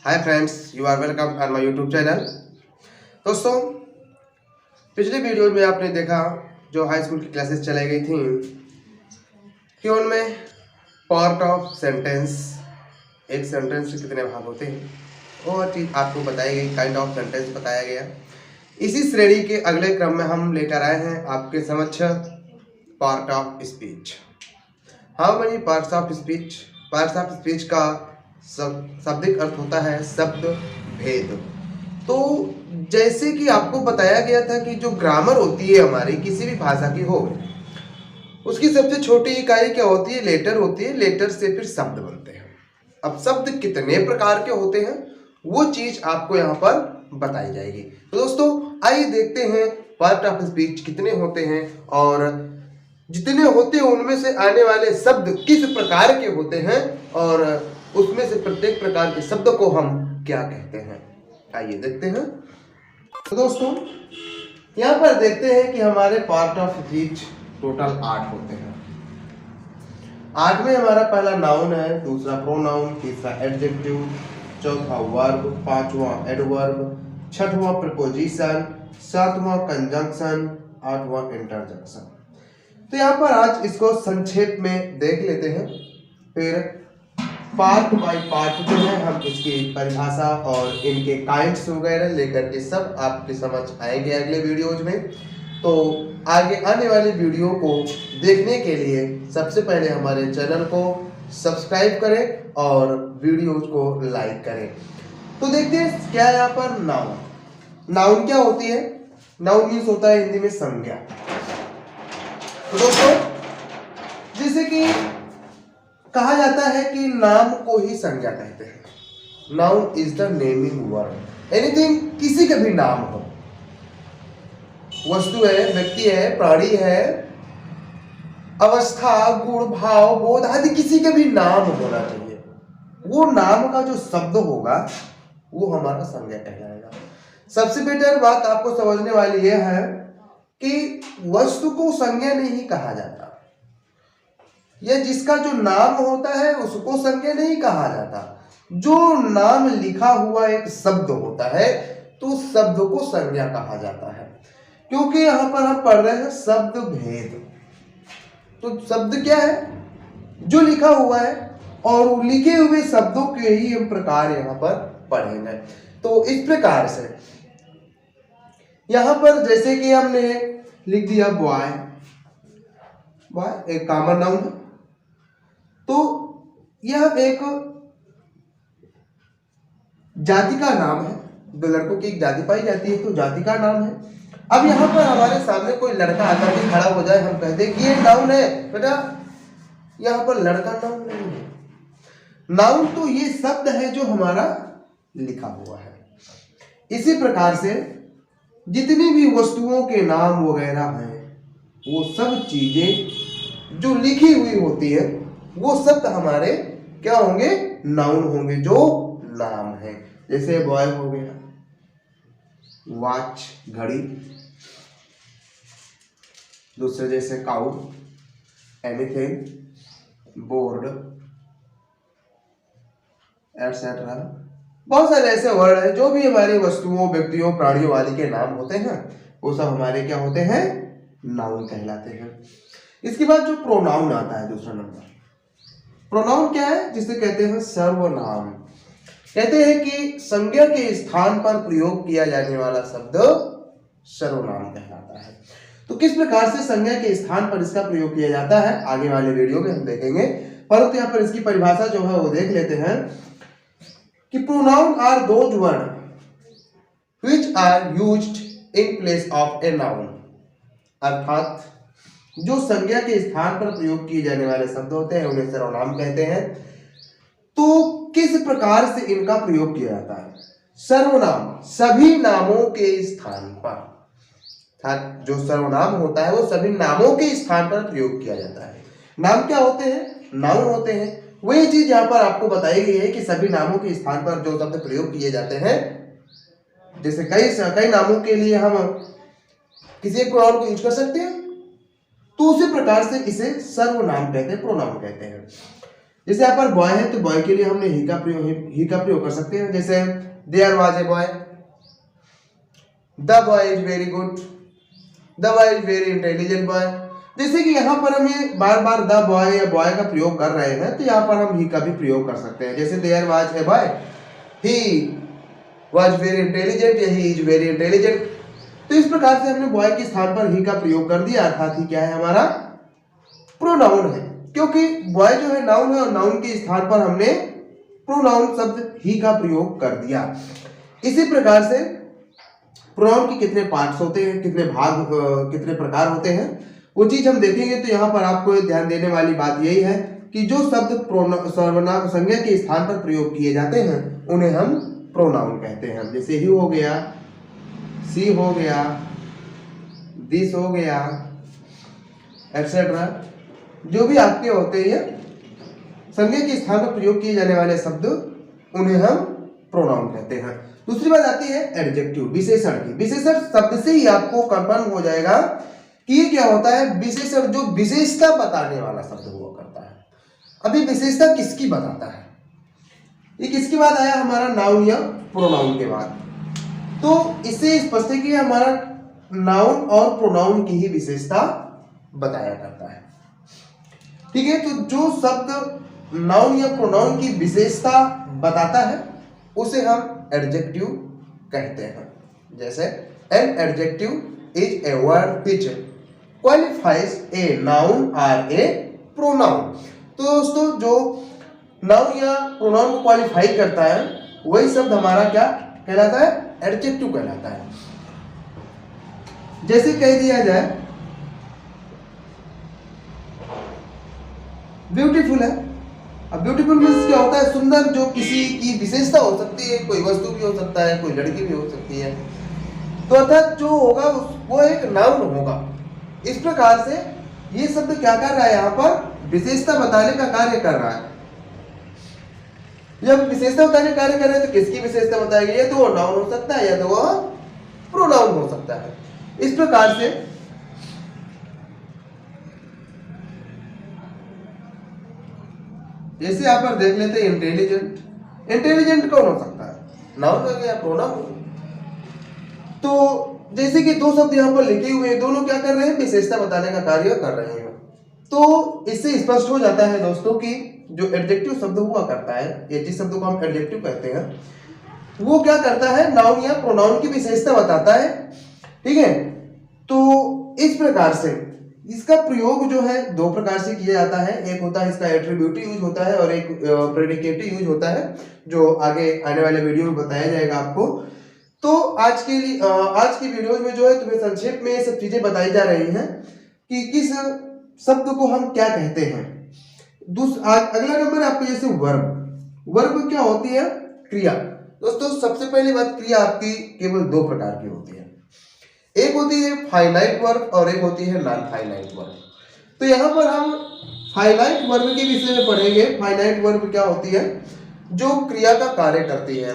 Hi friends, you are welcome on my YouTube channel. दोस्तों, पिछले video में आपने देखा जो हाई स्कूल की क्लासेस चलाई गई थी कि उनमें पार्ट ऑफ सेंटेंस, एक सेंटेंस के कितने भाग होते हैं वो चीज़ आपको बताई गई, काइंड ऑफ सेंटेंस बताया गया। इसी श्रेणी के अगले क्रम में हम लेकर आए हैं आपके समक्ष part of speech. How many parts of speech? Parts of speech का शाब्दिक अर्थ होता है शब्द भेद। तो जैसे कि आपको बताया गया था कि जो ग्रामर होती है हमारी किसी भी भाषा की हो, उसकी सबसे छोटी इकाई क्या होती है? लेटर होती है। लेटर से फिर शब्द बनते हैं। अब शब्द कितने प्रकार के होते हैं वो चीज आपको यहाँ पर बताई जाएगी। तो दोस्तों, आइए देखते हैं पार्ट ऑफ स्पीच कितने होते हैं और जितने होते हैं उनमें से आने वाले शब्द किस प्रकार के होते हैं और उसमें से प्रत्येक प्रकार के शब्द को हम क्या कहते हैं। आइए देखते हैं। तो दोस्तों, यहाँ पर देखते हैं कि हमारे पार्ट ऑफ स्पीच टोटल 8 होते हैं। 8 में हमारा पहला नाउन है, दूसरा प्रोनाउन, तीसरा एडजेक्टिव, चौथा वर्ब, पांचवा एडवर्ब, छठवां प्रीपोजिशन, सातवां कंजंक्शन, आठवां इंटरजेक्शन। तो यहाँ पर आज इसको संक्षेप में देख लेते हैं, फिर पार्ट बाय पार्ट जो है हम इसकी परिभाषा और इनके काइंड्स वगैरह लेकर के सब आपके समझ आएंगे अगले वीडियोज में। तो आगे आने वाली वीडियो को देखने के लिए सबसे पहले हमारे चैनल को सब्सक्राइब करें और वीडियोज को लाइक करें। तो देखते हैं क्या यहाँ पर नाउन। नाउन क्या होती है? नाउन मीन्स होता है हिंदी में संज्ञा। तो दोस्तों, जैसे कि कहा जाता है कि नाम को ही संज्ञा कहते हैं। Noun is the naming word. Anything, किसी का भी नाम हो, वस्तु है, व्यक्ति है, प्राणी है, अवस्था, गुण, भाव, बोध आदि किसी का भी नाम होना चाहिए। वो नाम का जो शब्द होगा वो हमारा संज्ञा कहलाएगा। सबसे बेटर बात आपको समझने वाली यह है कि वस्तु को संज्ञा नहीं कहा जाता, या जिसका जो नाम होता है उसको संज्ञा नहीं कहा जाता। जो नाम लिखा हुआ एक शब्द होता है तो उस शब्द को संज्ञा कहा जाता है, क्योंकि यहां पर हम पढ़ रहे हैं शब्द भेद। तो शब्द क्या है? जो लिखा हुआ है, और लिखे हुए शब्दों के ही हम प्रकार यहां पर पढ़ेंगे। तो इस प्रकार से यहां पर जैसे कि हमने लिख दिया बॉय, बॉय एक कॉमन नाउन है, तो यह एक जाति का नाम है। दो लड़कों की एक जाति पाई जाती है तो जाति का नाम है। अब यहाँ पर हमारे सामने कोई लड़का आकर के खड़ा हो जाए, हम कहते हैं कि ये नाउन है। बेटा, यहाँ पर लड़का नाउन नहीं है। नाउन तो ये शब्द है जो हमारा लिखा हुआ है। इसी प्रकार से जितनी भी वस्तुओं के नाम वगैरह हैं, वो सब चीजें जो लिखी हुई होती है वो शब्द हमारे क्या होंगे? नाउन होंगे, जो नाम है। जैसे बॉय हो गया, वॉच घड़ी, दूसरे जैसे काउ, एनीथिंग, बोर्ड, एटसेट्रा। बहुत सारे ऐसे वर्ड है जो भी हमारी वस्तुओं, व्यक्तियों, प्राणियों आदि के नाम होते हैं वो सब हमारे क्या होते हैं? नाउन कहलाते हैं। इसके बाद जो प्रोनाउन आता है दूसरा नंबर। प्रोनाउन क्या है? जिसे कहते हैं सर्वनाम। कहते हैं कि संज्ञा के स्थान पर प्रयोग किया जाने वाला शब्द सर्वनाम कहलाता है। तो किस प्रकार से संज्ञा के स्थान पर इसका प्रयोग किया जाता है आगे वाले वीडियो में हम देखेंगे, परंतु यहाँ पर इसकी परिभाषा जो है वो देख लेते हैं कि pronoun are those word which are used in place of a noun. अर्थात जो संज्ञा के स्थान पर प्रयोग किए जाने वाले शब्द होते हैं उन्हें सर्वनाम कहते हैं। तो किस प्रकार से इनका प्रयोग किया जाता है? सर्वनाम सभी नामों के स्थान पर, जो सर्वनाम होता है वो सभी नामों के स्थान पर प्रयोग किया जाता है। नाम क्या होते हैं? नाउन होते हैं। वही चीज यहाँ पर आपको बताई गई है कि सभी नामों के स्थान पर जो शब्द प्रयोग किए जाते हैं, जैसे कई नामों के लिए हम किसी एक प्रोनाउन को यूज कर सकते हैं, तो उसी प्रकार से इसे सर्वनाम कहते हैं, प्रोनाउन कहते हैं। जैसे यहाँ पर बॉय है तो बॉय के लिए हमने ही का प्रयोग कर सकते हैं। जैसे there was a boy, the boy is very good, the boy is very intelligent boy. जैसे कि यहाँ पर हम ये बार बार द बॉय या बॉय का प्रयोग कर रहे हैं तो यहाँ पर हम ही का भी प्रयोग कर सकते हैं। जैसे there was a boy, he was very intelligent या ही इज वेरी इंटेलिजेंट। तो इस प्रकार से हमने बॉय के स्थान पर ही का प्रयोग कर दिया, अर्थात ही क्या है हमारा प्रोनाउन है, क्योंकि बॉय जो है नाउन है और नाउन के स्थान पर हमने प्रोनाउन शब्द ही का प्रयोग कर दिया। इसी प्रकार से प्रोनाउन के कितने पार्ट्स होते हैं, कितने भाग, कितने प्रकार होते हैं, वो चीज हम देखेंगे। तो यहाँ पर आपको ध्यान देने वाली बात यही है कि जो शब्द सर्वनाम संज्ञा के स्थान पर प्रयोग किए जाते हैं उन्हें हम प्रोनाउन कहते हैं। जैसे ही हो गया, सी हो गया, दिस हो गया, एक्सेट्रा, जो भी आपके होते हैं संज्ञा के स्थान पर प्रयोग किए जाने वाले शब्द उन्हें हम प्रोनाउन कहते हैं। दूसरी बात आती है एडजेक्टिव, विशेषण की। विशेषण शब्द से ही आपको कंफर्म हो जाएगा कि ये क्या होता है। विशेषण जो विशेषता बताने वाला शब्द हुआ करता है। अभी विशेषता किसकी बताता है, ये किसके बाद आया, हमारा नाउन या प्रोनाउन के बाद। तो इससे स्पष्ट है कि हमारा नाउन और प्रोनाउन की ही विशेषता बताया करता है। ठीक है, तो जो शब्द नाउन या प्रोनाउन की विशेषता बताता है उसे हम एडजेक्टिव कहते हैं। जैसे an adjective is a word which qualifies a noun और ए प्रोनाउन। तो दोस्तों जो नाउन या प्रोनाउन को क्वालिफाई करता है वही शब्द हमारा क्या कहलाता है, एडजेक्टिव कहलाता है। जैसे कह दिया जाए ब्यूटीफुल है। अब ब्यूटीफुल मीन्स क्या होता है, सुंदर, जो किसी की विशेषता हो सकती है, कोई वस्तु भी हो सकता है, कोई लड़की भी हो सकती है। तो अर्थात जो होगा वो एक नाउन होगा। इस प्रकार से ये शब्द क्या कर रहा है, यहाँ पर विशेषता बताने का कार्य कर रहा है। जब विशेषता बताने का कार्य कर रहे हैं तो किसकी विशेषता बताएगी, या तो वो नाउन हो सकता है या तो वो प्रोनाउन हो सकता है। इस प्रकार से जैसे यहाँ पर देख लेते हैं इंटेलिजेंट। इंटेलिजेंट कौन हो सकता है, नाउन हो गया, प्रोनाउन। तो जैसे कि दो शब्द यहाँ पर लिखे हुए हैं, दोनों क्या कर रहे हैं, विशेषता बताने का कार्य कर रहे हैं। तो इससे स्पष्ट हो जाता है दोस्तों कि जो एडजेक्टिव शब्द हुआ करता है, या जिस शब्द को हम एडजेक्टिव कहते हैं, वो क्या करता है, नाउन या प्रोनाउन की विशेषता बताता है। ठीक है, तो इस प्रकार से इसका प्रयोग जो है दो प्रकार से किया जाता है। एक होता है इसका एट्रीब्यूटिव यूज होता है और एक प्रेडिकेटिव यूज होता है, जो आगे आने वाले वीडियो में बताया जाएगा आपको। तो आज के लिए आज की वीडियो में जो है तुम्हें संक्षेप में ये सब चीजें बताई जा रही हैं कि किस शब्द को हम क्या कहते हैं। अगला नंबर आपको जैसे वर्ब। वर्ब क्या होती है, क्रिया। दोस्तों सबसे पहली बात, क्रिया आपकी केवल दो प्रकार की होती है। एक होती है फाइनाइट वर्ब और एक होती है नॉन फाइनाइट वर्ब। तो यहाँ पर हम फाइनाइट वर्ब के विषय में पढ़ेंगे। फाइनाइट वर्ब क्या होती है, जो क्रिया का कार्य करती है,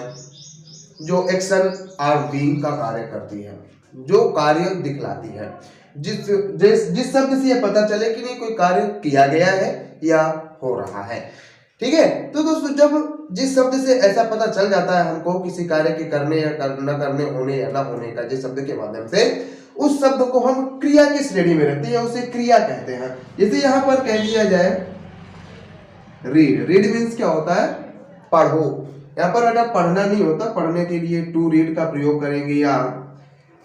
जो एक्शन और बीइंग का कार्य करती है, जो कार्य दिखलाती है, जिस शब्द से यह पता चले कि नहीं कोई कार्य किया गया है या हो रहा है। ठीक है, तो दोस्तों जब जिस शब्द से ऐसा पता चल जाता है हमको किसी कार्य के करने या न करने, होने या ना होने का, जिस शब्द के माध्यम से, उस शब्द को हम क्रिया की श्रेणी में रखते हैं, उसे क्रिया कहते हैं। जैसे यहाँ पर कह दिया जाए रीड। रीड मीन्स क्या होता है, पढ़ो। यहाँ पर अगर पढ़ना नहीं होता, पढ़ने के लिए टू रीड का प्रयोग करेंगे या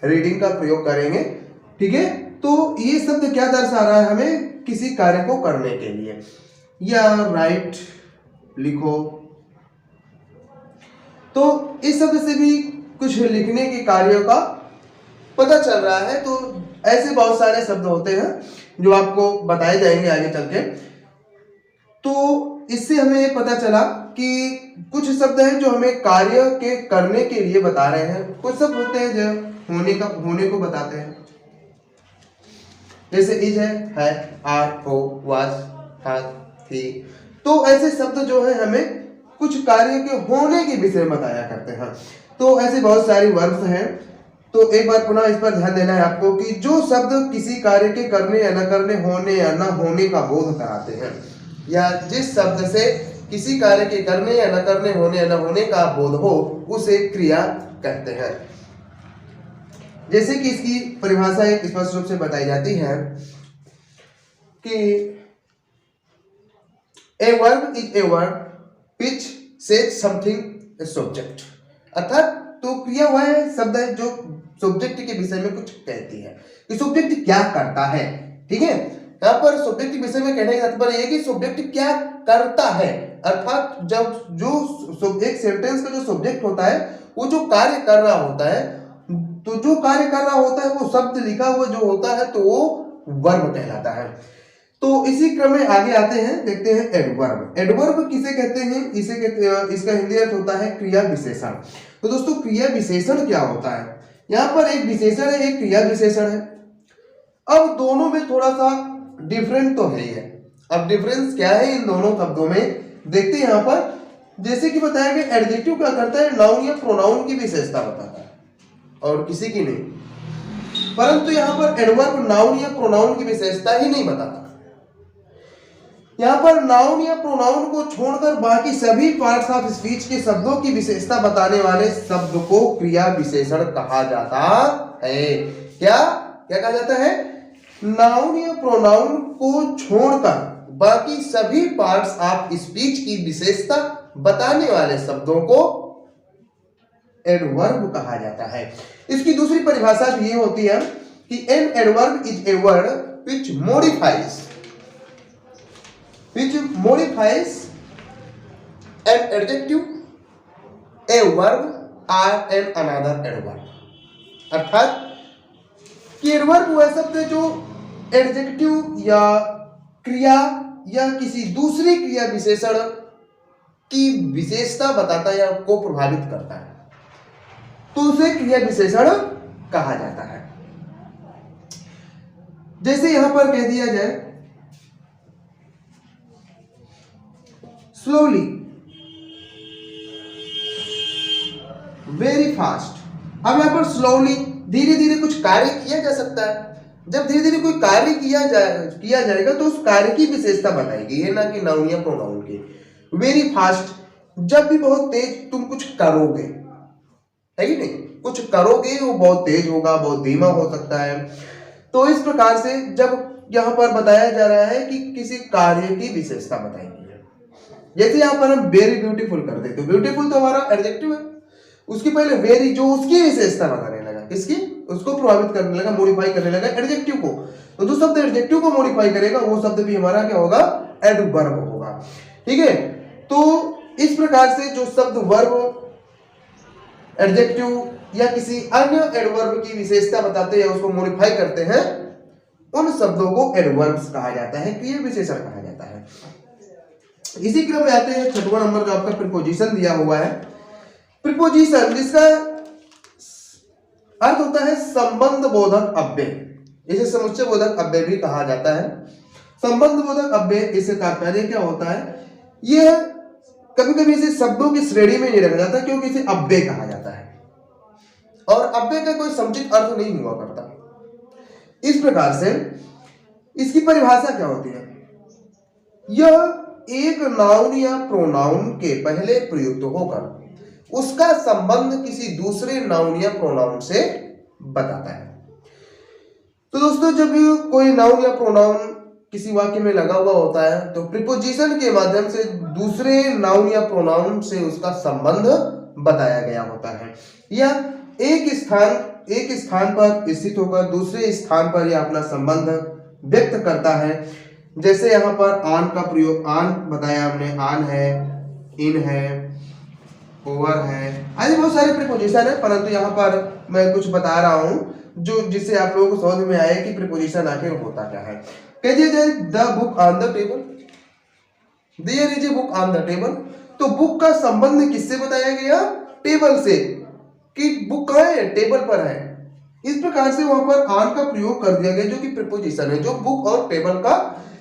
रीडिंग का प्रयोग करेंगे। ठीक है, तो ये शब्द क्या दर्शा रहा है हमें, किसी कार्य को करने के लिए। या राइट लिखो, तो इस शब्द से भी कुछ लिखने के कार्यों का पता चल रहा है। तो ऐसे बहुत सारे शब्द होते हैं जो आपको बताए जाएंगे आगे चल के। तो इससे हमें ये पता चला कि कुछ शब्द हैं जो हमें कार्य के करने के लिए बता रहे हैं, कुछ शब्द होते हैं जो होने को बताते हैं। जैसे इज है, आर, हो, वाज, था, थी। तो ऐसे शब्द जो है हमें कुछ कार्य के होने के विषय में बताया करते हैं। तो ऐसे बहुत सारी वर्ब्स हैं। तो एक बार पुनः इस पर ध्यान देना है आपको कि जो शब्द किसी कार्य के करने या न करने, होने या न होने का बोध कराते हैं, या जिस शब्द से किसी कार्य के करने या न करने, होने या न होने का बोध हो, उसे क्रिया कहते हैं। जैसे कि इसकी परिभाषा एक स्पष्ट रूप से बताई जाती है कि a verb is a verb which says something a subject, अर्थात तो क्रिया वह शब्द है जो सब्जेक्ट के विषय में कुछ कहती है कि सब्जेक्ट क्या करता है। ठीक है, यहाँ पर सब्जेक्ट के विषय में कहने का तात्पर्य है कि सब्जेक्ट क्या करता है, अर्थात जब जो एक सेंटेंस का जो सब्जेक्ट होता है वो जो कार्य कर रहा होता है, तो जो कार्य कर रहा होता है वो शब्द लिखा हुआ जो होता है तो वो वर्ब कहलाता है। तो इसी क्रम में आगे आते हैं, देखते हैं एडवर्ब। एडवर्ब किसे कहते हैं? इसे कहते हैं, इसका हिंदी अर्थ होता है क्रिया विशेषण। तो दोस्तों क्रिया विशेषण क्या होता है? यहाँ पर एक विशेषण है, एक क्रिया विशेषण है। अब दोनों में थोड़ा सा डिफरेंट तो है ही है। अब डिफरेंस क्या है इन दोनों शब्दों में, देखते हैं यहाँ पर। जैसे कि बताया गया एडजेक्टिव क्या करता है, नाउन या प्रोनाउन की विशेषता बताता है और किसी की नहीं, परंतु यहाँ पर एडवर्ब नाउन या प्रोनाउन की विशेषता ही नहीं बताता। यहाँ पर नाउन या प्रोनाउन को छोड़कर बाकी सभी पार्ट्स ऑफ स्पीच के शब्दों की विशेषता बताने वाले शब्द को क्रिया विशेषण कहा जाता है। क्या क्या कहा जाता है? नाउन या प्रोनाउन को छोड़कर बाकी सभी पार्ट्स ऑफ स्पीच की विशेषता बताने वाले शब्दों को एडवर्ब कहा जाता है। इसकी दूसरी परिभाषा भी ये होती है कि an adverb is a word which modifies an adjective, a verb or an another adverb, अर्थात कि एडवर्ब वह शब्द है जो एडजेक्टिव या क्रिया या किसी दूसरी क्रिया विशेषण की विशेषता बताता है या को प्रभावित करता है, तो उसे क्रिया विशेषण कहा जाता है। जैसे यहां पर कह दिया जाए स्लोली, वेरी फास्ट। अब यहां पर स्लोली धीरे धीरे कुछ कार्य किया जा सकता है। जब धीरे धीरे कोई कार्य किया जाएगा तो उस कार्य की विशेषता बताएगी, ये ना कि नाउन या प्रोनाउन की। वेरी फास्ट, जब भी बहुत तेज तुम कुछ करोगे, है कि नहीं, कुछ करोगे वो बहुत तेज होगा, बहुत धीमा हो सकता है। तो इस प्रकार से जब यहां पर बताया जा रहा है कि किसी कार्य की विशेषता बताएगी, जैसे यहां पर हम वेरी ब्यूटीफुल कर देते, तो ब्यूटीफुल तो हमारा एडजेक्टिव है, उसकी पहले वेरी जो उसकी विशेषता बताने लगा, किसकी, उसको प्रभावित करने लगा, मॉडिफाई करने लगा एडजेक्टिव को। तो जो शब्द एडजेक्टिव को मॉडिफाई करेगा वो शब्द भी हमारा क्या होगा, एडवर्ब होगा। ठीक है, तो इस प्रकार से जो शब्द वर्ब, एडजेक्टिव या किसी अन्य एडवर्ब की विशेषता बताते हैं, उसको मॉडिफाई करते हैं, उन शब्दों को एडवर्ब्स कहा जाता है, क्रिया विशेषण कहा जाता है। इसी क्रम में आते हैं 6वां नंबर का आपका प्रीपोजिशन दिया हुआ है। प्रीपोजिशन जिसका अर्थ होता है संबंध बोधक अव्यय, इसे समुच्चय बोधक अव्यय भी कहा जाता है। संबंध बोधक अव्यय, इससे तात्पर्य क्या होता है, यह कभी कभी इसे शब्दों की श्रेणी में नहीं रखा जाता क्योंकि इसे अव्यय कहा जाता है और अव्यय का कोई समुचित अर्थ नहीं हुआ करता। इस प्रकार से इसकी परिभाषा क्या होती है, यह एक नाउन या प्रोनाउन के पहले प्रयुक्त होकर उसका संबंध किसी दूसरे नाउन या प्रोनाउन से बताता है। तो दोस्तों जब कोई नाउन या प्रोनाउन किसी वाक्य में लगा हुआ होता है तो प्रीपोजिशन के माध्यम से दूसरे नाउन या प्रोनाउन से उसका संबंध बताया गया होता है, या एक स्थान पर स्थित होकर दूसरे स्थान पर यह अपना संबंध व्यक्त करता है। जैसे यहाँ पर आन का प्रयोग, आन बताया हमने, आन है, इन है, ओवर है, आदि बहुत सारे प्रीपोजिशन है, परंतु यहाँ पर मैं कुछ बता रहा हूँ जो जिससे आप लोगों को समझ में आए कि प्रीपोजिशन आखिर होता क्या है। कह दिया जाए the book on the table, there is a book on the table, तो बुक का संबंध किससे बताया गया, टेबल से, कि बुक कहाँ है, टेबल पर है। इस प्रकार से वहां पर ऑन का प्रयोग कर दिया गया जो कि प्रीपोजिशन है, जो बुक और टेबल का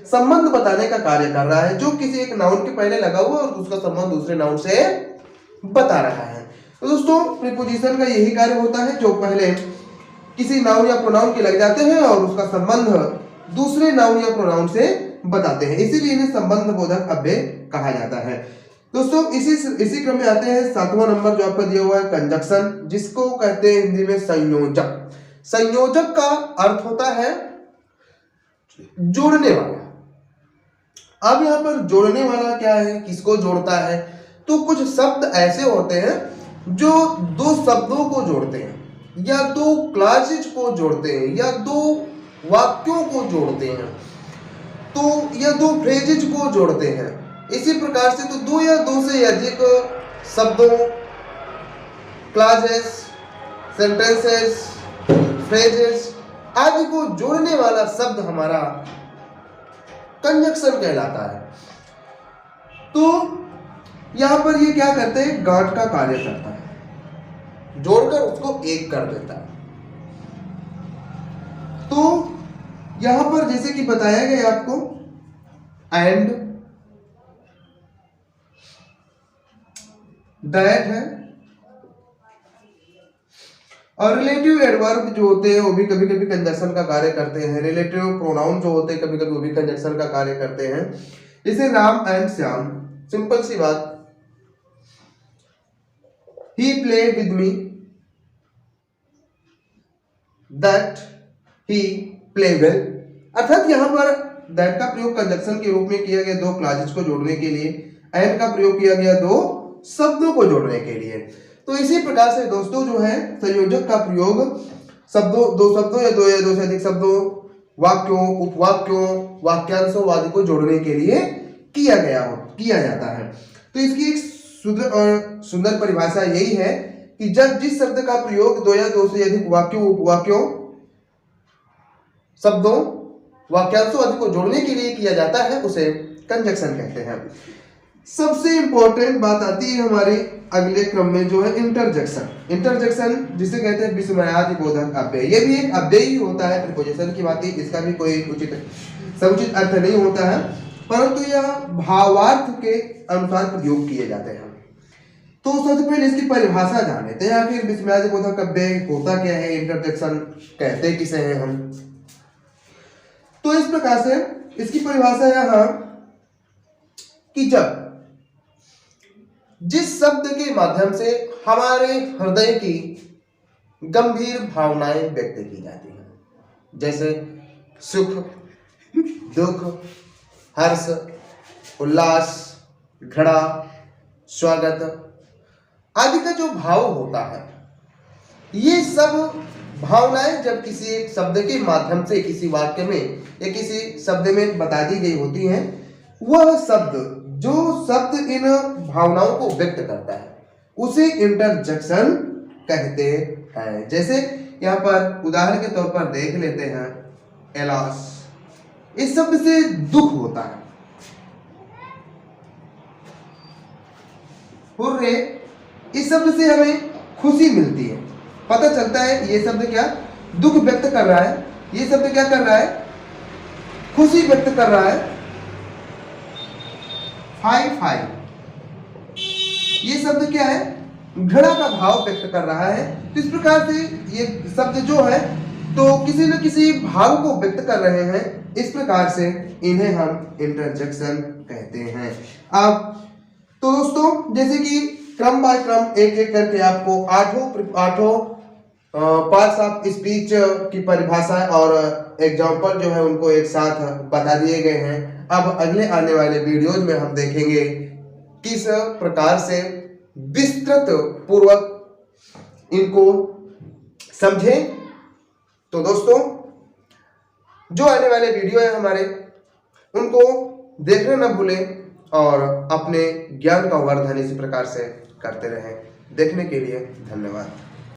संबंध बताने का कार्य कर रहा है, जो किसी एक नाउन के पहले लगा हुआ और उसका संबंध दूसरे नाउन से बता रहा है। तो दोस्तों प्रीपोजिशन का यही कार्य होता है, जो पहले किसी नाउन या प्रोनाउन के लग जाते हैं और उसका संबंध दूसरे नाउन या प्रोनाउन से बताते हैं, इसीलिए इन्हें संबंध बोधक अव्यय कहा जाता है। दोस्तों इसी क्रम में आते हैं 7वां नंबर जो आपका दिया हुआ है कंजक्शन, जिसको कहते हैं हिंदी में संयोजक। संयोजक का अर्थ होता है जोड़ने वाला। अब यहां पर जोड़ने वाला क्या है, किसको जोड़ता है? तो कुछ शब्द ऐसे होते हैं जो दो शब्दों को जोड़ते हैं, या दो क्लॉजेज को जोड़ते हैं, या दो वाक्यों को जोड़ते हैं, तो या दो फ्रेजेज को जोड़ते हैं। इसी प्रकार से तो दो या दो से अधिक शब्दों, क्लॉजेस, सेंटेंसेस, फ्रेजेस आदि को जोड़ने वाला शब्द हमारा कंजक्शन कहलाता है। तो यहां पर ये क्या करते हैं, गांठ का कार्य करता है, जोड़कर उसको एक कर देता है। तो यहां पर जैसे कि बताया गया आपको एंड, दैट है, और रिलेटिव एडवर्ब जो होते हैं वो भी कभी कभी कंजक्शन का कार्य करते हैं। रिलेटिव प्रोनाउन जो होते हैं कभी कभी वो भी कंजक्शन का कार्य करते हैं। जैसे राम एंड श्याम, सिंपल सी बात, he play with me, that he play well। अर्थात यहां पर that का प्रयोग कंजक्शन के रूप में किया गया दो क्लॉजेस को जोड़ने के लिए, and का प्रयोग किया गया दो शब्दों को जोड़ने के लिए। तो इसी प्रकार से दोस्तों जो है संयोजक का प्रयोग शब्दों, दो शब्दों या दो से अधिक शब्दों, वाक्यों, उपवाक्यों, वाक्यांशों आदि को जोड़ने के लिए किया जाता है। तो इसकी एक सुंदर परिभाषा यही है कि जब जिस शब्द का प्रयोग दो या दो से अधिक वाक्यों, उपवाक्यों, शब्दों, वाक्यांशों आदि को जोड़ने के लिए किया जाता है उसे कंजक्शन कहते हैं। सबसे इंपॉर्टेंट बात आती है हमारे अगले क्रम में जो है इंटरजेक्शन। इंटरजेक्शन जिसे कहते हैं विस्मयादि बोधक अव्यय। ये भी एक अव्यय ही होता है, प्रीपोजिशन की बात है, इसका भी कोई समुचित अर्थ नहीं होता है, परंतु यह भावार्थ के अनुसार प्रयोग किए जाते हैं। तो सबसे पहले इसकी परिभाषा जान लेते हैं, आखिर विस्मयादि बोधक अव्यय होता क्या है, इंटरजेक्शन कहते किसे हैं हम। तो इस प्रकार से इसकी परिभाषा यहाँ कि जब जिस शब्द के माध्यम से हमारे हृदय की गंभीर भावनाएं व्यक्त की जाती हैं, जैसे सुख, दुख, हर्ष, उल्लास, घृणा, स्वागत आदि का जो भाव होता है, ये सब भावनाएं जब किसी एक शब्द के माध्यम से किसी वाक्य में या किसी शब्द में बता दी गई होती हैं, वह शब्द जो शब्द इन भावनाओं को व्यक्त करता है उसे इंटरजेक्शन कहते हैं। जैसे यहाँ पर उदाहरण के तौर पर देख लेते हैं एलास, इस शब्द से दुख होता है। हुर्रे, इस शब्द से हमें खुशी मिलती है। पता चलता है ये शब्द क्या दुख व्यक्त कर रहा है, ये शब्द क्या कर रहा है, खुशी व्यक्त कर रहा है। फाई, ये शब्द क्या है, घृणा का भाव व्यक्त कर रहा है। तो इस प्रकार से ये शब्द जो है तो किसी न किसी भाव को व्यक्त कर रहे हैं, इस प्रकार से इन्हें हम इंटरजेक्शन कहते हैं। अब तो दोस्तों जैसे कि क्रम बाय क्रम एक एक करके आपको आठों पार्ट्स ऑफ स्पीच की परिभाषा और एग्जाम्पल जो है उनको एक साथ बता दिए गए हैं। अब अगले आने वाले वीडियोज में हम देखेंगे किस प्रकार से विस्तृत पूर्वक इनको समझें। तो दोस्तों जो आने वाले वीडियो है हमारे उनको देखना न भूलें और अपने ज्ञान का वर्धन इसी प्रकार से करते रहें। देखने के लिए धन्यवाद।